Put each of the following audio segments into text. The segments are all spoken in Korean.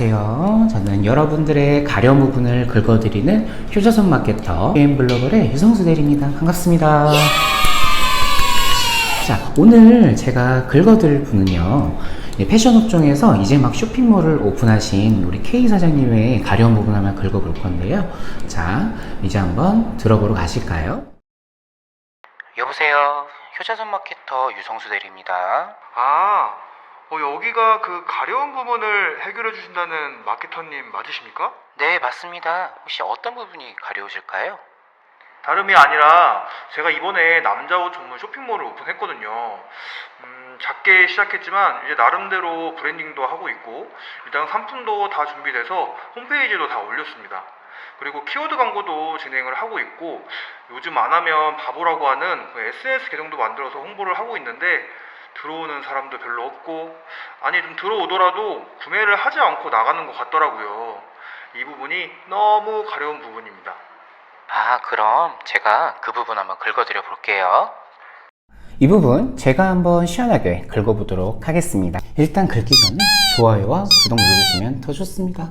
안녕하세요. 저는 여러분들의 가려움 부분을 긁어드리는 효자손 마케터 게임글로벌의 유성수 대리입니다. 반갑습니다. 자, 오늘 제가 긁어드릴 분은요, 패션 업종에서 이제 막 쇼핑몰을 오픈하신 우리 K 사장님의 가려움 부분 한번 긁어볼 건데요. 자, 이제 한번 들어보러 가실까요? 여보세요. 효자손 마케터 유성수 대리입니다. 여기가 그 가려운 부분을 해결해 주신다는 마케터님 맞으십니까? 네, 맞습니다. 혹시 어떤 부분이 가려우실까요? 다름이 아니라 제가 이번에 남자 옷 전문 쇼핑몰을 오픈했거든요. 작게 시작했지만 이제 나름대로 브랜딩도 하고 있고 일단 상품도 다 준비돼서 홈페이지도 다 올렸습니다. 그리고 키워드 광고도 진행을 하고 있고 요즘 안 하면 바보라고 하는 그 SNS 계정도 만들어서 홍보를 하고 있는데 들어오는 사람도 별로 없고, 아니 좀 들어오더라도 구매를 하지 않고 나가는 것 같더라고요. 이 부분이 너무 가려운 부분입니다. 그럼 제가 그 부분 한번 긁어드려 볼게요. 이 부분 제가 한번 시원하게 긁어보도록 하겠습니다. 일단 긁기 전에 좋아요와 구독 눌러주시면 더 좋습니다.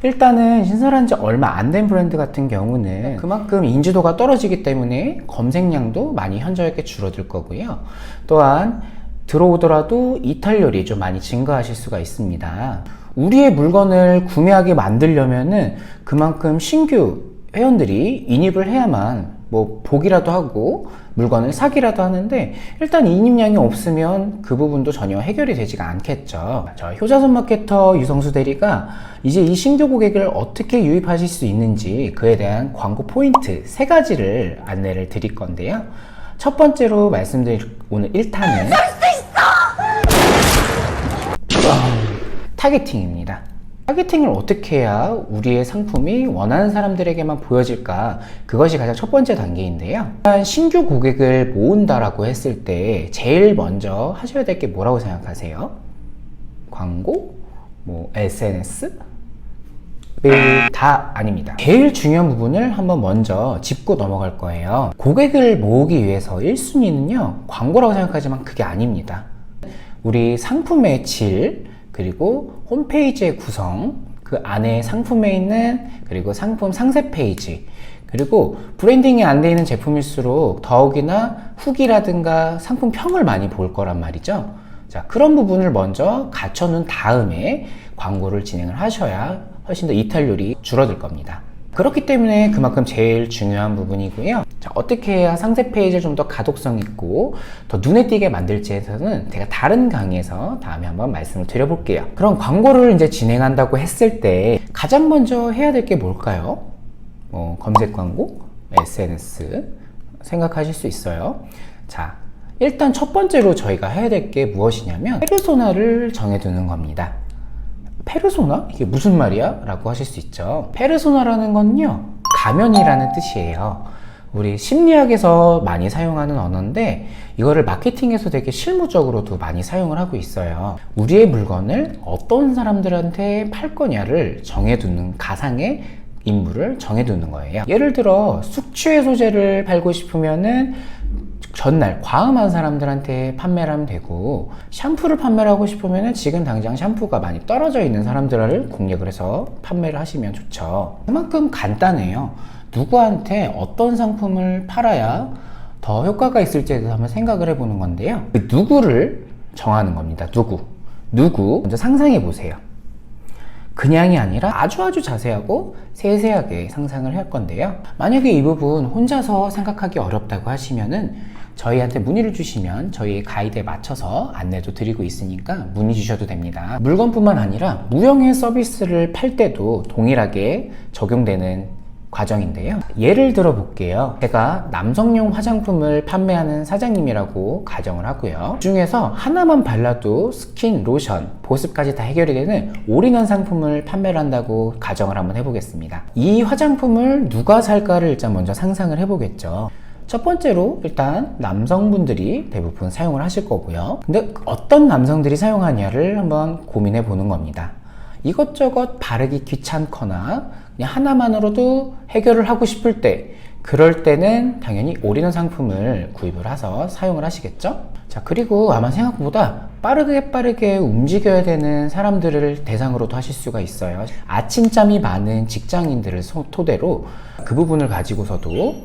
일단은 신설한 지 얼마 안 된 브랜드 같은 경우는 그만큼 인지도가 떨어지기 때문에 검색량도 많이 현저하게 줄어들 거고요. 또한 들어오더라도 이탈률이 좀 많이 증가하실 수가 있습니다. 우리의 물건을 구매하게 만들려면은 그만큼 신규 회원들이 인입을 해야만 뭐 보기라도 하고 물건을 사기라도 하는데, 일단 인입량이 없으면 그 부분도 전혀 해결이 되지가 않겠죠. 저 효자손 마케터 유성수 대리가 이제 이 신규 고객을 어떻게 유입하실 수 있는지 그에 대한 광고 포인트 3가지를 안내를 드릴 건데요. 첫 번째로 말씀드릴 오늘 1탄은 타겟팅입니다. 타겟팅을 어떻게 해야 우리의 상품이 원하는 사람들에게만 보여질까? 그것이 가장 첫 번째 단계인데요. 신규 고객을 모은다라고 했을 때 제일 먼저 하셔야 될 게 뭐라고 생각하세요? 광고? SNS? 다 아닙니다. 제일 중요한 부분을 한번 먼저 짚고 넘어갈 거예요. 고객을 모으기 위해서 1순위는요, 광고라고 생각하지만 그게 아닙니다. 우리 상품의 질, 그리고 홈페이지의 구성, 그 안에 상품에 있는, 그리고 상품 상세 페이지, 그리고 브랜딩이 안 돼 있는 제품일수록 더욱이나 후기라든가 상품 평을 많이 볼 거란 말이죠. 자, 그런 부분을 먼저 갖춰놓은 다음에 광고를 진행을 하셔야 훨씬 더 이탈률이 줄어들 겁니다. 그렇기 때문에 그만큼 제일 중요한 부분이고요. 자, 어떻게 해야 상세 페이지를 좀 더 가독성 있고 더 눈에 띄게 만들지에 대해서는 제가 다른 강의에서 다음에 한번 말씀을 드려볼게요. 그럼 광고를 이제 진행한다고 했을 때 가장 먼저 해야 될 게 뭘까요? 검색 광고, SNS 생각하실 수 있어요. 자, 일단 첫 번째로 저희가 해야 될 게 무엇이냐면 페르소나를 정해두는 겁니다. 페르소나? 이게 무슨 말이야? 라고 하실 수 있죠. 페르소나라는 건요, 가면이라는 뜻이에요. 우리 심리학에서 많이 사용하는 언어인데 이거를 마케팅에서 되게 실무적으로도 많이 사용을 하고 있어요. 우리의 물건을 어떤 사람들한테 팔 거냐를 정해두는, 가상의 인물을 정해두는 거예요. 예를 들어 숙취해 소재를 팔고 싶으면은 전날 과음한 사람들한테 판매를 하면 되고, 샴푸를 판매를 하고 싶으면 지금 당장 샴푸가 많이 떨어져 있는 사람들을 공략을 해서 판매를 하시면 좋죠. 그만큼 간단해요. 누구한테 어떤 상품을 팔아야 더 효과가 있을지에 대해서 한번 생각을 해보는 건데요. 그 누구를 정하는 겁니다. 누구 먼저 상상해 보세요. 그냥이 아니라 아주 자세하고 세세하게 상상을 할 건데요. 만약에 이 부분 혼자서 생각하기 어렵다고 하시면은 저희한테 문의를 주시면 저희 가이드에 맞춰서 안내도 드리고 있으니까 문의 주셔도 됩니다. 물건뿐만 아니라 무형의 서비스를 팔 때도 동일하게 적용되는 과정인데요. 예를 들어 볼게요. 제가 남성용 화장품을 판매하는 사장님이라고 가정을 하고요. 그 중에서 하나만 발라도 스킨, 로션, 보습까지 다 해결이 되는 올인원 상품을 판매를 한다고 가정을 한번 해보겠습니다. 이 화장품을 누가 살까를 일단 먼저 상상을 해보겠죠. 첫 번째로 일단 남성분들이 대부분 사용을 하실 거고요. 근데 어떤 남성들이 사용하냐를 한번 고민해 보는 겁니다. 이것저것 바르기 귀찮거나 그냥 하나만으로도 해결을 하고 싶을 때 그럴 때는 당연히 올인원 상품을 구입을 해서 사용을 하시겠죠? 자, 그리고 아마 생각보다 빠르게 움직여야 되는 사람들을 대상으로도 하실 수가 있어요. 아침잠이 많은 직장인들을 토대로 그 부분을 가지고서도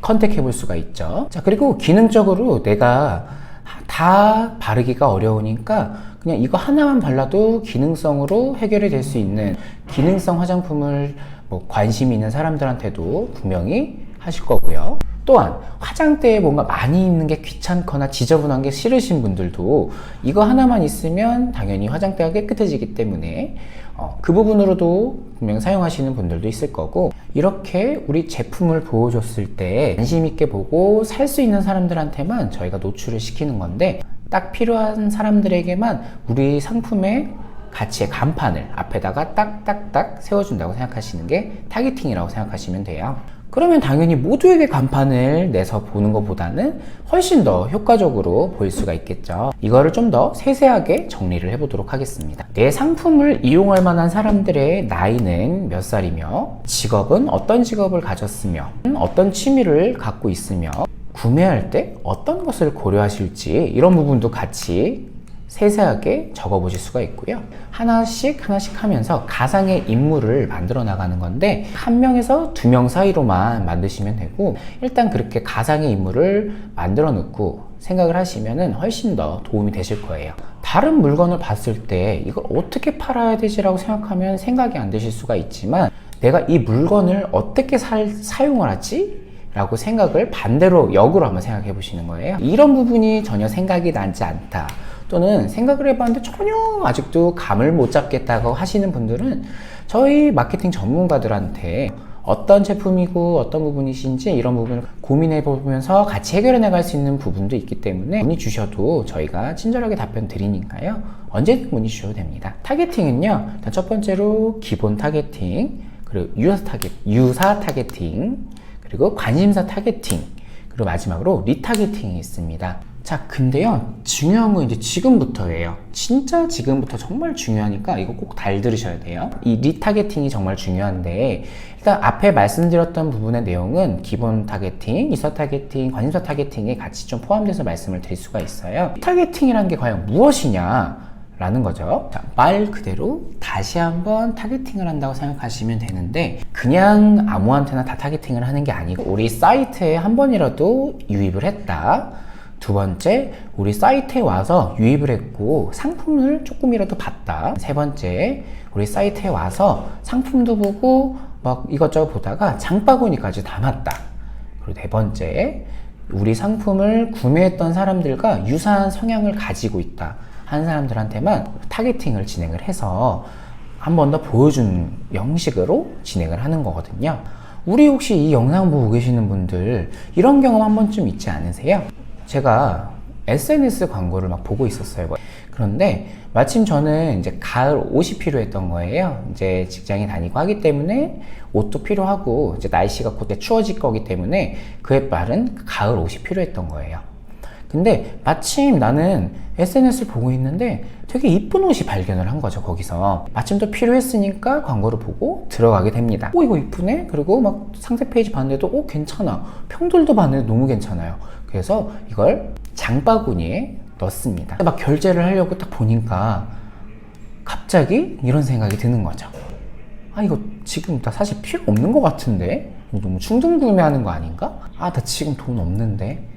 컨택해 볼 수가 있죠. 자, 그리고 기능적으로 내가 다 바르기가 어려우니까 그냥 이거 하나만 발라도 기능성으로 해결이 될 수 있는 기능성 화장품을 관심 있는 사람들한테도 분명히 하실 거고요. 또한 화장대에 뭔가 많이 있는 게 귀찮거나 지저분한 게 싫으신 분들도 이거 하나만 있으면 당연히 화장대가 깨끗해지기 때문에 그 부분으로도 분명 사용하시는 분들도 있을 거고, 이렇게 우리 제품을 보여줬을 때 관심 있게 보고 살 수 있는 사람들한테만 저희가 노출을 시키는 건데, 딱 필요한 사람들에게만 우리 상품의 가치의 간판을 앞에다가 딱딱딱 세워준다고 생각하시는 게 타겟팅이라고 생각하시면 돼요. 그러면 당연히 모두에게 간판을 내서 보는 것보다는 훨씬 더 효과적으로 보일 수가 있겠죠. 이거를 좀 더 세세하게 정리를 해보도록 하겠습니다. 내 상품을 이용할 만한 사람들의 나이는 몇 살이며, 직업은 어떤 직업을 가졌으며, 어떤 취미를 갖고 있으며, 구매할 때 어떤 것을 고려하실지, 이런 부분도 같이 세세하게 적어보실 수가 있고요. 하나씩 하면서 가상의 인물을 만들어 나가는 건데, 한 명에서 두 명 사이로만 만드시면 되고, 일단 그렇게 가상의 인물을 만들어 놓고 생각을 하시면은 훨씬 더 도움이 되실 거예요. 다른 물건을 봤을 때 이걸 어떻게 팔아야 되지라고 생각하면 생각이 안 되실 수가 있지만, 내가 이 물건을 어떻게 사용을 하지? 라고 생각을 반대로 역으로 한번 생각해 보시는 거예요. 이런 부분이 전혀 생각이 나지 않다, 또는 생각을 해봤는데 전혀 아직도 감을 못 잡겠다고 하시는 분들은 저희 마케팅 전문가들한테 어떤 제품이고 어떤 부분이신지 이런 부분을 고민해 보면서 같이 해결해 나갈 수 있는 부분도 있기 때문에 문의 주셔도 저희가 친절하게 답변 드리니까요, 언제든 문의 주셔도 됩니다. 타겟팅은요, 일단 첫 번째로 기본 타겟팅, 그리고 유사 타겟팅, 그리고 관심사 타겟팅, 그리고 마지막으로 리타겟팅이 있습니다. 자, 근데요, 중요한 건 이제 지금부터예요. 진짜 지금부터 정말 중요하니까 이거 꼭 잘 들으셔야 돼요. 이 리타겟팅이 정말 중요한데, 일단 앞에 말씀드렸던 부분의 내용은 기본 타겟팅, 유사 타겟팅, 관심사 타겟팅에 같이 좀 포함돼서 말씀을 드릴 수가 있어요. 타겟팅이라는 게 과연 무엇이냐 라는 거죠. 자, 말 그대로 다시 한번 타겟팅을 한다고 생각하시면 되는데, 그냥 아무한테나 다 타겟팅을 하는 게 아니고, 우리 사이트에 한 번이라도 유입을 했다, 두 번째, 우리 사이트에 와서 유입을 했고 상품을 조금이라도 봤다, 세 번째, 우리 사이트에 와서 상품도 보고 막 이것저것 보다가 장바구니까지 담았다, 그리고 네 번째, 우리 상품을 구매했던 사람들과 유사한 성향을 가지고 있다 한 사람들한테만 타겟팅을 진행을 해서 한 번 더 보여주는 형식으로 진행을 하는 거거든요. 우리 혹시 이 영상 보고 계시는 분들 이런 경험 한 번쯤 있지 않으세요? 제가 SNS 광고를 막 보고 있었어요. 그런데 마침 저는 이제 가을 옷이 필요했던 거예요. 이제 직장에 다니고 하기 때문에 옷도 필요하고, 이제 날씨가 곧 추워질 거기 때문에 그에 따른 가을 옷이 필요했던 거예요. 근데 마침 나는 SNS를 보고 있는데 되게 이쁜 옷이 발견을 한 거죠. 거기서 마침 또 필요했으니까 광고를 보고 들어가게 됩니다. 이거 이쁘네? 그리고 막 상세 페이지 봤는데도 괜찮아, 평들도 봤는데 너무 괜찮아요. 그래서 이걸 장바구니에 넣습니다. 막 결제를 하려고 딱 보니까 갑자기 이런 생각이 드는 거죠. 이거 지금 나 사실 필요 없는 것 같은데, 너무 충동 구매하는 거 아닌가? 나 지금 돈 없는데,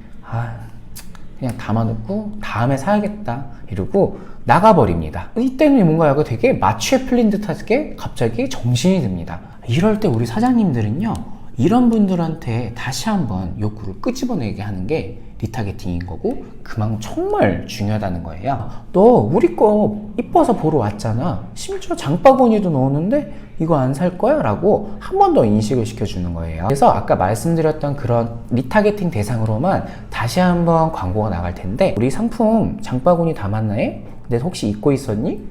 그냥 담아놓고 다음에 사야겠다 이러고 나가버립니다. 이때는 뭔가 약간 되게 마취에 풀린 듯하게 갑자기 정신이 듭니다. 이럴 때 우리 사장님들은요, 이런 분들한테 다시 한번 욕구를 끄집어내게 하는 게 리타겟팅인 거고, 그만큼 정말 중요하다는 거예요. 너 우리 거 이뻐서 보러 왔잖아, 심지어 장바구니에도 넣었는데 이거 안 살 거야? 라고 한 번 더 인식을 시켜주는 거예요. 그래서 아까 말씀드렸던 그런 리타겟팅 대상으로만 다시 한번 광고가 나갈 텐데, 우리 상품 장바구니 담았네? 근데 혹시 입고 있었니?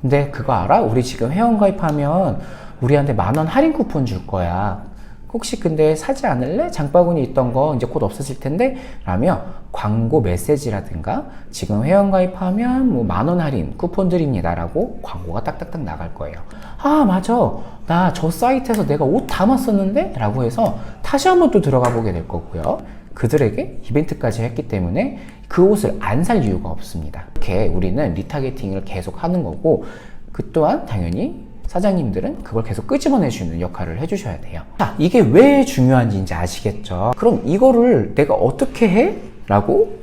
근데 그거 알아? 우리 지금 회원 가입하면 우리한테 10,000원 할인 쿠폰 줄 거야. 혹시 근데 사지 않을래? 장바구니 있던 거 이제 곧 없어질 텐데? 라며 광고 메시지라든가 지금 회원가입하면 뭐 10,000원 할인 쿠폰 드립니다 라고 광고가 딱딱딱 나갈 거예요. 아 맞아, 나 저 사이트에서 내가 옷 담았었는데? 라고 해서 다시 한번 또 들어가 보게 될 거고요. 그들에게 이벤트까지 했기 때문에 그 옷을 안 살 이유가 없습니다. 이렇게 우리는 리타게팅을 계속 하는 거고, 그 또한 당연히 사장님들은 그걸 계속 끄집어내주는 역할을 해주셔야 돼요. 자, 이게 왜 중요한지 이제 아시겠죠? 그럼 이거를 내가 어떻게 해? 라고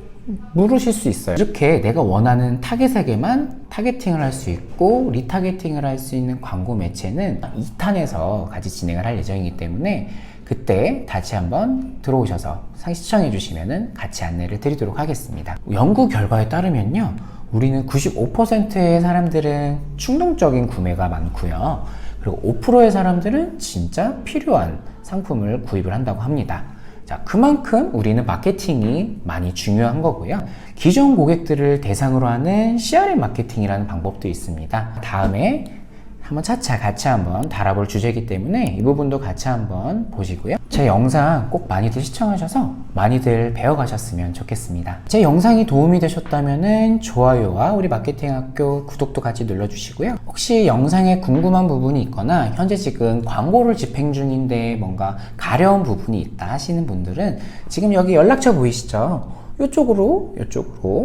물으실 수 있어요. 이렇게 내가 원하는 타겟에게만 타겟팅을 할 수 있고 리타겟팅을 할 수 있는 광고 매체는 2탄에서 같이 진행을 할 예정이기 때문에 그때 다시 한번 들어오셔서 시청해 주시면 같이 안내를 드리도록 하겠습니다. 연구 결과에 따르면요, 우리는 95%의 사람들은 충동적인 구매가 많고요, 그리고 5%의 사람들은 진짜 필요한 상품을 구입을 한다고 합니다. 자, 그만큼 우리는 마케팅이 많이 중요한 거고요. 기존 고객들을 대상으로 하는 CRM 마케팅이라는 방법도 있습니다. 다음에 한번 차차 같이 한번 다뤄볼 주제이기 때문에 이 부분도 같이 한번 보시고요. 제 영상 꼭 많이들 시청하셔서 많이들 배워가셨으면 좋겠습니다. 제 영상이 도움이 되셨다면 좋아요와 우리 마케팅학교 구독도 같이 눌러주시고요. 혹시 영상에 궁금한 부분이 있거나 현재 지금 광고를 집행 중인데 뭔가 가려운 부분이 있다 하시는 분들은 지금 여기 연락처 보이시죠? 이쪽으로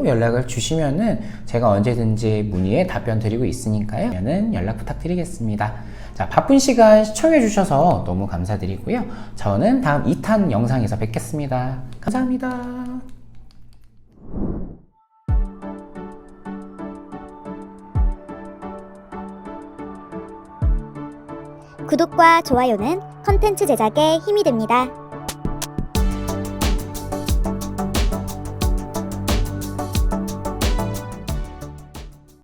연락을 주시면은 제가 언제든지 문의에 답변 드리고 있으니까요. 연락 부탁드리겠습니다. 자, 바쁜 시간 시청해 주셔서 너무 감사드리고요. 저는 다음 2탄 영상에서 뵙겠습니다. 감사합니다. 구독과 좋아요는 컨텐츠 제작에 힘이 됩니다.